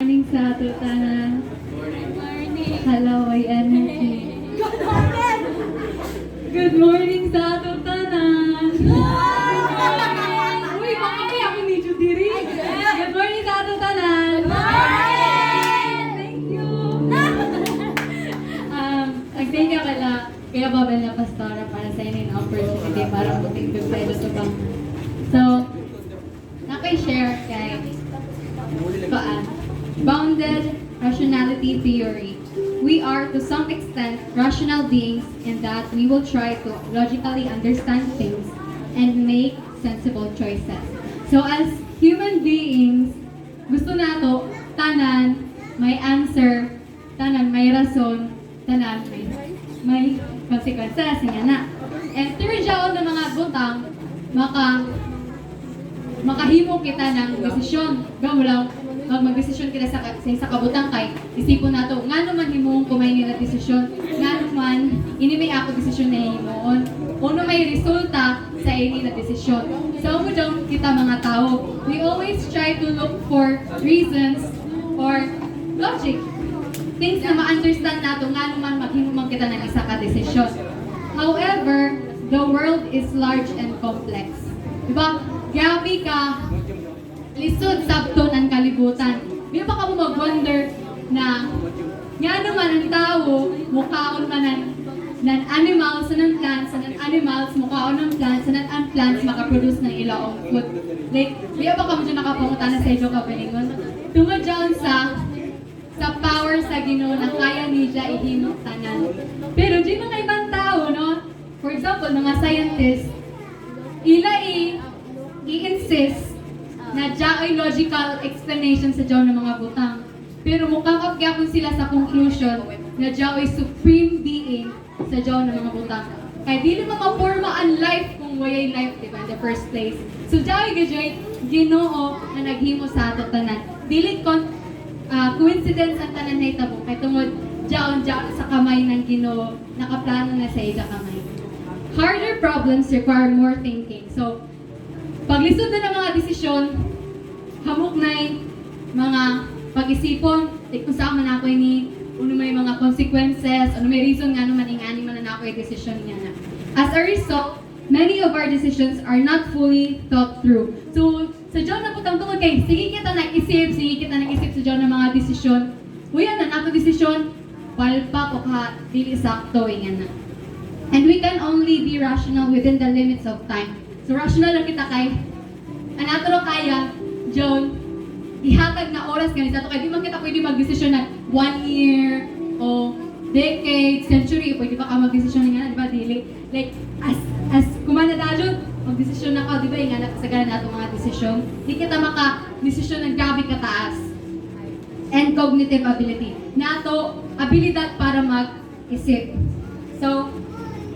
morning sa ato tanan. Hello, ay energy. Good morning sa ato tanan. Uy, baka kaya ako ni Judiri. Good morning sa ato tanan. Thank you. Thank you kaya Babel na Pastora para sa inyo yung opportunity para matingkog sa ilo sa bang. So, nakay-share kay bounded rationality theory. We are, to some extent, rational beings in that we will try to logically understand things and make sensible choices. So as human beings, gusto nato tanan may answer, tanan may rason, tanan may consequences nga na. And through jaon ng mga butang, makahimo kita ng desisyon. Gamulaw, mag-desisyon kita sa kabutang kay isipon nato ngano man himuon kumay nila desisyon, ngano man ini may ako desisyon na himuon. Uno may resulta sa ini na desisyon. So mo daw kita mga tao, we always try to look for reasons or logic. Things na ma-understand nato ngano man maghimo kita ng isa ka desisyon. However, the world is large and complex. Diba? Grabe ka, lisod sabton ang kalibutan. Di ba ka mo mag-wonder na nga naman ang tao, mukhaon man ng animals, ng plants, ng animals, mukhaon ng plants, ng ang plants makaproduce ng ilaong food. Like, di ba ka mo dyan nakapunguta na sa Ejo Kapalingon? Tungod dyan sa power sa Ginoo na kaya niya ihimok tanan. Pero di mga ibang tao, no? For example, mga scientists, i-insist na dya ay logical explanation sa dyaw ng mga butang. Pero mukhang apgyapon sila sa conclusion na dya ay supreme being sa dyaw ng mga butang. Kaya dili mamaporma ang life kung wayay life, diba, in the first place. So dya ay gajay Ginoo na naghimo sa ato tanan. Dili coincidence ang tanan na itabo. Kaya tungod dyaon sa kamay ng Ginoo, nakaplano na sa ida kamay. Harder problems require more thinking. So, paglisod na ng mga desisyon, hamok na mga pag-isipon, like kung saan man ako ini, ano may mga consequences, ano may reason nga naman ingani man na ako yung desisyon niya na. As a result, many of our decisions are not fully thought through. So, sa John na putang tungod kay, sige kita nag-isip sa John ng mga desisyon. Uyan na, nato desisyon, palpa o ka, dili sakto, nga na. And we can only be rational within the limits of time. So, rational lang kita kay, anato ro kaya, John, ihatag na oras ganito kaya di man kita pwede mag-desisyon na 1 year o decade, century, pwede pa ka mag-desisyon nga, di ba, dili? Like, as kumana dajo, mag-desisyon na ka, di ba, nga nakasagalan nato mga desisyon, di kita maka-desisyon ng gabi kataas. And cognitive ability. Nato, abilidad para mag-isip. So,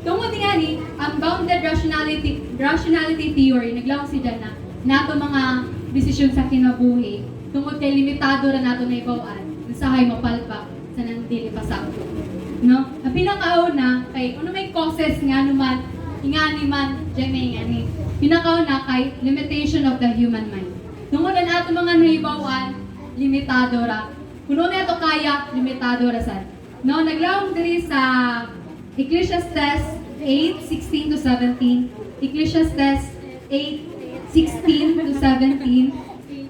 tungod nga ni, ang bounded rationality theory, naglaw si Jan na, nato mga desisyon sa kinabuhi, tungod kay limitado ra nato na ibawaan, usahay mapalpak sa nandili pasakto. No? Ang pinakauna, kay ano may causes nga naman, ingani man, dyan may ingani. Pinakauna kay limitation of the human mind. Tungod ang ato mga naibawaan, limitado ra. Kuno na ito kaya, limitado ra sad. No? Naglawang diri sa Ecclesiastes 8:16 to 17. Ecclesiastes 8:16 to 17.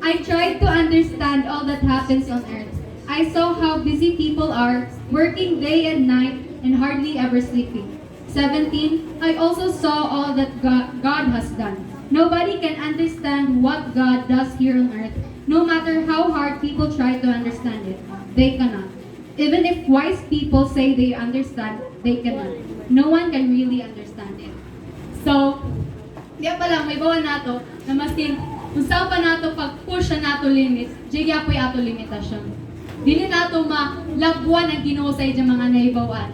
I tried to understand all that happens on earth. I saw how busy people are, working day and night and hardly ever sleeping. 17. I also saw all that God has done. Nobody can understand what God does here on earth, no matter how hard people try to understand it. They cannot. Even if wise people say they understand, they cannot. No one can really understand it. So, diya pa lang, may bawa nato na maskin, kung saan pa nato pag-push na nato limit, diya po ato limitasyon. Dili nato malabwan ang Ginoo sa iyang mga naibawan.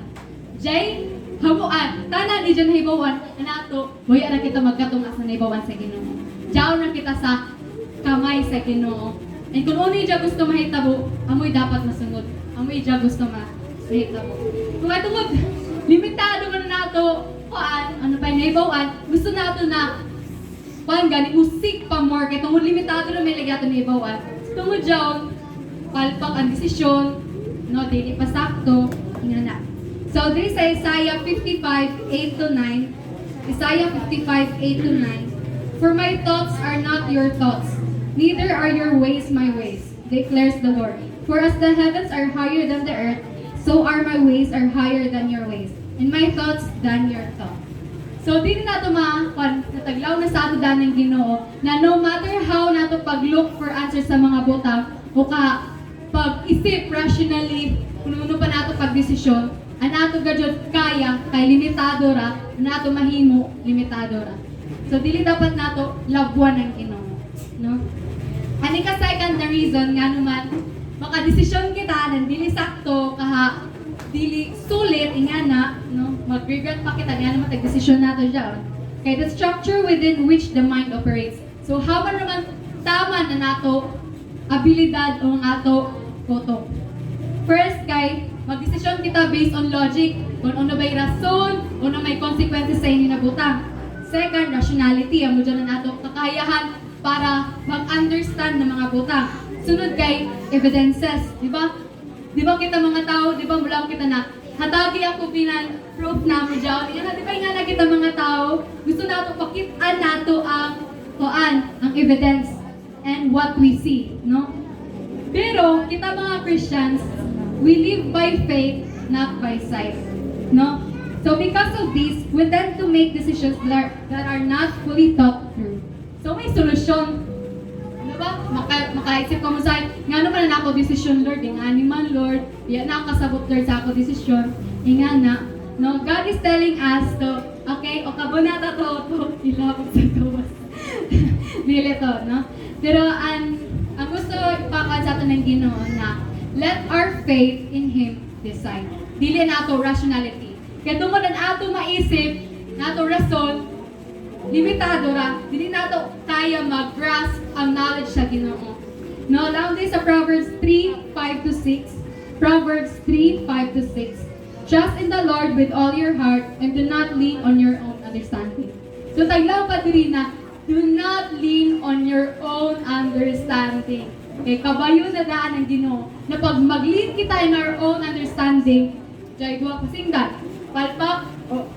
Jay, hamuan, tanan ni dyan naibawan, na nato, waya na kita magkatungas na naibawan sa Ginoo. Diyaw na kita sa kamay sa Ginoo. And kung ano yung gusto mahitabo, amoy dapat masunod. Amoy dyan gusto mahitabo. Kung atungod, limitado man na nato, ano pa yung naibawan, gusto nato na gani usik pa more kay tungod limitado na may lagyato ni ibawan. Tungod jaw palpak ang desisyon, no, dili pa sakto, nga na. So, this sa Isaiah 55:8-9. Isaiah 55:8-9. For my thoughts are not your thoughts, neither are your ways my ways, declares the Lord. For as the heavens are higher than the earth, so are my ways are higher than your ways, and my thoughts than your thoughts. So, di na ito nataglaw na sa ato ng Ginoo, na no matter how nato pag-look for answers sa mga butang, o pag-isip rationally, kung pa nato pag-desisyon, ang ato gadyo kaya, kay limitado ra, ang ato mahimo, limitado ra. So, dili dapat nato labuan ng Ginoo. No? Ani ka second na reason, nga naman, makadesisyon kita, nang dili sakto, dili sulit, ingana, no? Mag-regret pa kita, nga naman, tag-desisyon nato dyan. Okay, the structure within which the mind operates. So, how man naman tama na nato abilidad o ang ato koto. First, kay magdesisyon kita based on logic, kung ano ba'y rason, kung ano may consequences sa inyo na butang. Second, rationality, ang mudyan na nato kakayahan para mag-understand ng mga butang. Sunod kay evidences, di ba? Di ba kita mga tao, di ba mula kita na hatagi ako binan proof na mo dyan. Di ba nga na kita mga tao, gusto nato pakitaan nato ang evidence and what we see, no? Pero kita mga Christians, we live by faith, not by sight, no? So because of this, we tend to make decisions that are not fully thought through. So may solusyon. Diba? Makaisip ka mo sa nga naman na ako desisyon, Lord, nga naman, Lord, yan na kasabot, Lord, sa ako desisyon, nga na, no? God is telling us to, okay, o kabunata to ilapot sa tuwas. Dili to, no? Pero ang gusto ipakan sa ato ng Ginoo na let our faith in Him decide. Dili na ato rationality. Kaya tungod ang ato maisip, na ato rason, limitado ra, dili na ato kaya mag-grasp ang knowledge sa Ginoo. No, down din sa Proverbs 3:5-6. Proverbs 3:5-6. Trust in the Lord with all your heart and do not lean on your own understanding. So taglaw pa diri na, do not lean on your own understanding. Okay, kabayo na daan ng Ginoo na pag mag-lean kita in our own understanding, jay duwa pasinggan. Palpak,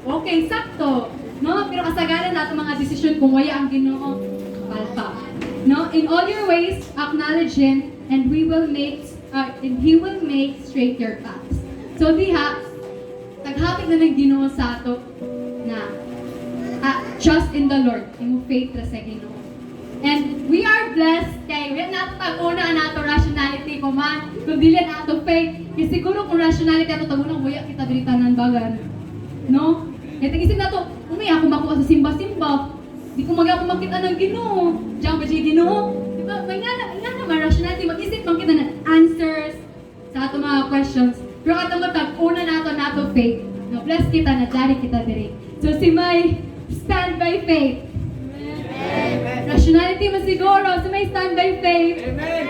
okay, sakto. No, pero kasagaran nato mga desisyon kung waya ang Ginoo, palpak. No, in all your ways acknowledge Him, and He will make straight your paths. So diha, taghapit na ng Ginoo sa ato na trust in the Lord, yung faith ra sa Ginoo. And we are blessed kay we nato tag-una nato rationality ko man, kung dili nato faith, kasi siguro kung rationality ato tag-una waya kita diri tanan bagan. No? Kaya tag-isip nato, ako makuha sa simba-simba. Di ko ako makita ng Ginoo. Diyan ba siya Ginoo? Di ba? May nga naman rationality, mag-isip man kita ng answers sa ato mga questions. Pero katong tag-una nato faith, no, bless kita na dari kita diri. So si May, stand by faith. Amen. Rationality mo siguro, so may stand by faith. Amen.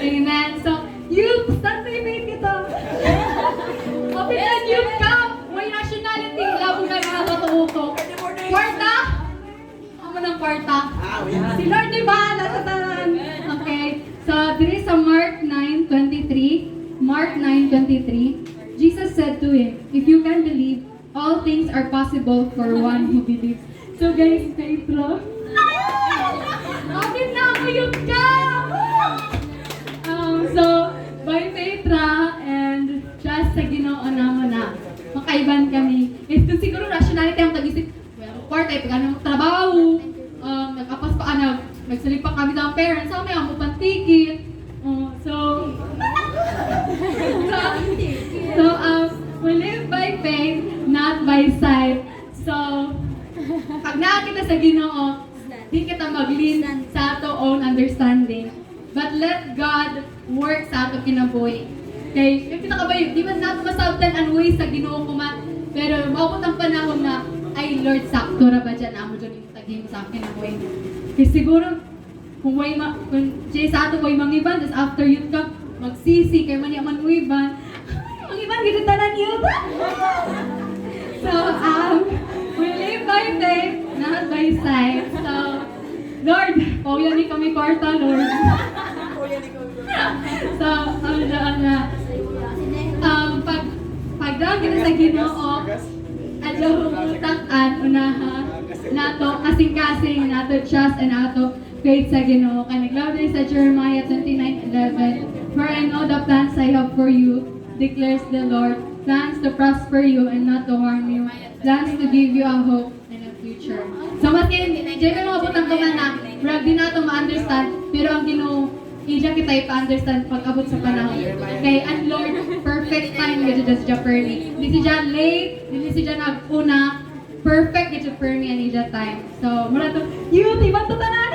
Amen. So, you stand by faith kita. Kapit na you come, may rationality, labo na mga katuuko. Kwarta? Amo ng kwarta. Si Lord di ba? Nasatan. Okay. So, diri sa Mark 9:23, Mark 9:23, Jesus said to him, if you can believe, all things are possible for one who believes. So guys, faith ra. Kapit na ako yung ka! So, by faith ra and trust sa Ginoo naman na makaiban kami. If kung siguro rationality ang tag-isip, well, part ay pag trabaho, nag-apas pa nagsalip pa kami ng parents, may amo pang ticket. We live by faith, not by sight. So, pag nakakita sa Ginoo, di kita mag-lean sa ato own understanding. But let God work sa ato kinabuhi. Okay? Yung pinakabayo, di ba nato masabtan ang ways sa Ginoo kuman, pero maabot ang panahon na, ay Lord, sakto ra ba dyan, amo dyan yung taging sa akin ang way. Kasi siguro, kung siya sa ato way mangiban, tapos after youth ka, magsisi, kay man yaman uiban, mangiban, gito tanan yun. So, we live by faith, not by sight. So, Lord, pauyan ni kami kwarta, Lord. So, So, pagdaw kita sa Ginoo, adyo humutak-an unaha nato kasing-kasing nato trust and nato faith sa Ginoo. Kaniglaw din sa Jeremiah 29:11. For I know the plans I have for you, declares the Lord, plans to prosper you and not to harm you, plans to give you a hope and a future. So maski di may mga butang ko man na murag di nato ma-understand, pero ang Ginoo Ija kita ipa-understand pag-abot sa panahon. Kay ang Lord, perfect time gito just siya permi. Hindi siya late, hindi siya nag-una. Perfect gito permi ang ija time. So, mula to, yun, ibang to tanan!